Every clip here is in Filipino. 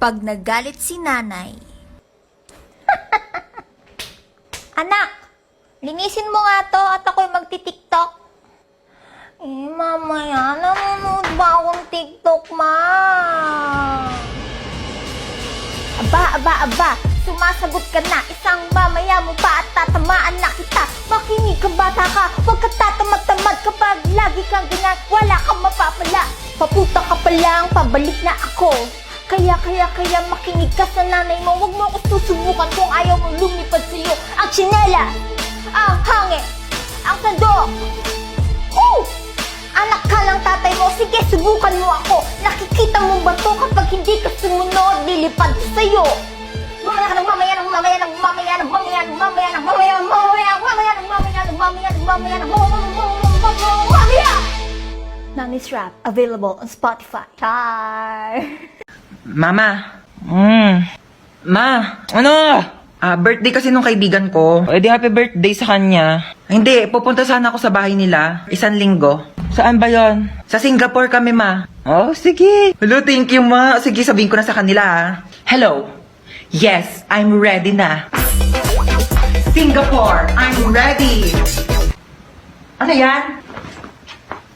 Pag nagalit si nanay. Anak, linisin mo nga to at ako'y magti-tiktok. Mamaya, nanonood ba akong tiktok, ma? Aba, sumasagot ka na. Isang mamaya mo pa at tatamaan na kita. Makinig ka, bata ka, huwag ka tatamad-tamad. Kapag lagi kang ganyan, wala kang mapapala. Paputa ka pa lang, pabalik na ako. Kaya makinig ka sa nanay mo. Huwag mo ako susubukan kung ayaw mo lumipad sa'yo. Ang tsinela, ang hangin, ang sandok. Anak ka ng tatay mo, sige subukan mo ako. Nakikita mo ba to kapag hindi ka sumunod, lilipad sa'yo. Mamaya ka ng mamaya ng mamaya ng mamaya ng mamaya ng mamaya ng mamaya ng mamaya ng mamaya ng mamaya ng mamaya ng mamaya ng mamaya. Nani's Rap, available on Spotify. Hi! Mama. Ma, ano? Birthday kasi nung kaibigan ko. Eh di happy birthday sa kanya. Hindi, pupunta sana ako sa bahay nila. 1 linggo. Saan ba yon? Sa Singapore kami, ma. Oh, sige. Hello, thank you, ma. Sige, sabihin ko na sa kanila, ha. Hello. Yes, I'm ready na. Singapore, I'm ready. Ano yan?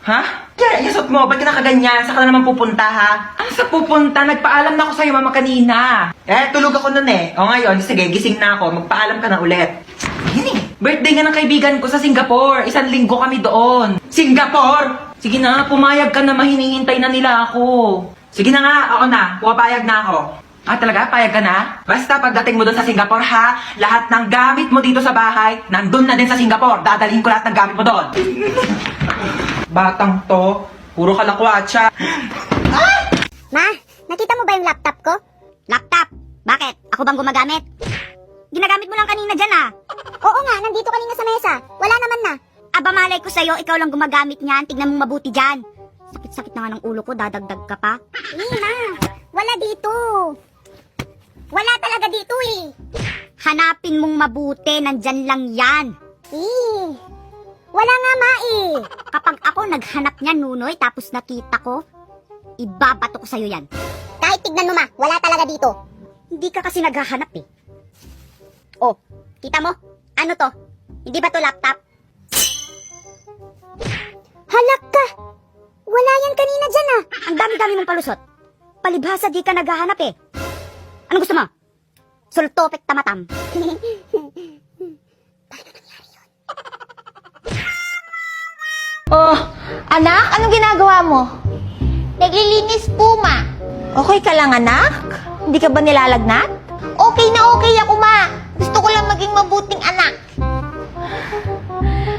Ha? Yan, yasot mo. Ba't ka nakaganyan? Saan ka na naman pupunta, ha? Ano sa pupunta? Nagpaalam na ako sa'yo, mama, kanina. Tulog ako nun eh. O ngayon, sige, gising na ako. Magpaalam ka na ulit. Yun eh. Birthday nga ng kaibigan ko sa Singapore. 1 linggo kami doon. Singapore! Sige na, pumayag ka na. Mahinihintay na nila ako. Sige na nga, ako na. Pumapayag na ako. Talaga? Payag ka na? Basta pagdating mo doon sa Singapore, ha? Lahat ng gamit mo dito sa bahay, nandun na din sa Singapore. Dadalhin ko lahat ng gamit mo doon. Batang to, puro kalakwatsa. Ma, nakita mo ba yung laptop ko? Laptop? Bakit? Ako bang gumagamit? Ginagamit mo lang kanina dyan ah. Oo nga, nandito kanina sa mesa. Wala naman na. Aba malay ko sa'yo, ikaw lang gumagamit niyan. Tignan mong mabuti dyan. Sakit-sakit na nga ng ulo ko, dadagdag ka pa. Ma, wala dito. Wala talaga dito eh. Hanapin mong mabuti, nandyan lang yan. Wala nga ma eh. Kapag ako naghanap niyan, Nunoy, tapos nakita ko, ibabato ko sa'yo yan. Kahit tignan mo ma, wala talaga dito. Hindi ka kasi naghahanap eh. Oh, kita mo? Ano to? Hindi ba to laptop? Halak ka! Wala yan kanina dyan ah. Ang dami-dami mong palusot. Palibhasa di ka naghahanap eh. Ano gusto mo? Sultopek tamatam. Oh, anak, anong ginagawa mo? Naglilinis po, ma. Okay ka lang, anak? Hindi ka ba nilalagnat? Okay na okay ako, ma. Gusto ko lang maging mabuting anak.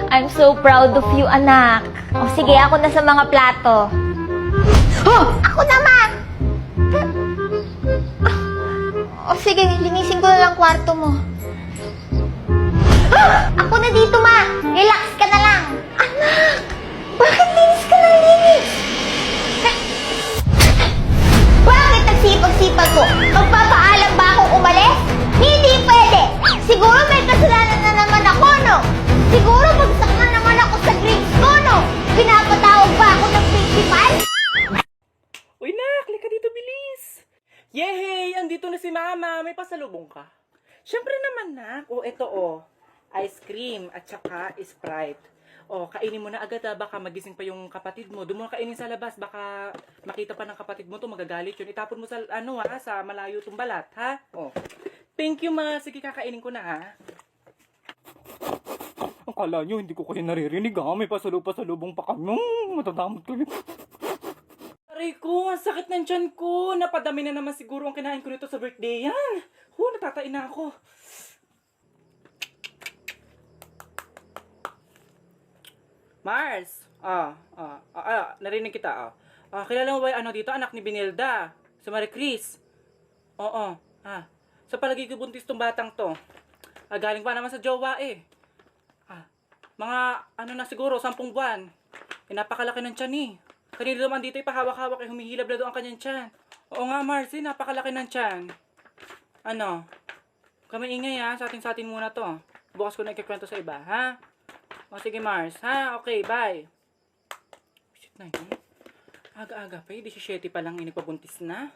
I'm so proud of you, anak. O sige, ako na sa mga plato. Ako na, ma! O sige, linisin ko na lang kwarto mo. Ako na dito, ma. Relax ka na lang. Anak! Bakit linis ka ng linis? Bakit nagsipag-sipag ko? Magpapaalam ba akong umalis? Hindi pwede! Siguro may kasalanan na naman ako, no? Siguro bagsak na naman ako sa grades ko, no? Pinapatawag ba ako ng principal? Uy, nak! Lika dito, bilis! Yehey! Andito na si mama! May pasalubong ka? Siyempre naman, nak. Eto, ice cream at saka Sprite. Kainin mo na agad baka magising pa yung kapatid mo. Doon mo na kainin sa labas, baka makita pa ng kapatid mo to, magagalit yun. Itapon mo sa, sa malayo tong balat, ha? Thank you, ma. Sige, kakainin ko na, ha? Akala nyo, hindi ko kayo naririnig, ha? May pasalubong pa kami. Matadamot kami. Aray ko, ang sakit ng tiyan ko. Napadami na naman siguro ang kinain ko nito sa birthday yan. Natatain na ako. Mars! Narinig kita, kilala mo ba yung dito? Anak ni Binilda. Si Marie Chris. Sa palagi ko buntis tong batang to. Galing pa naman sa jowa eh. Mga, na siguro, 10 buwan. Napakalaki ng tiyan eh. Kanina naman dito ipahawak-hawak humihilab na doon ang kanyang tiyan. Oo nga, Mars, napakalaki ng tiyan. Kami ingay ha, sa atin muna to. Bukas ko na ikikwento sa iba, ha? Sige Mars, ha? Okay, bye. Shit na yun. Aga-aga pa, 17 pa lang inipabuntis na.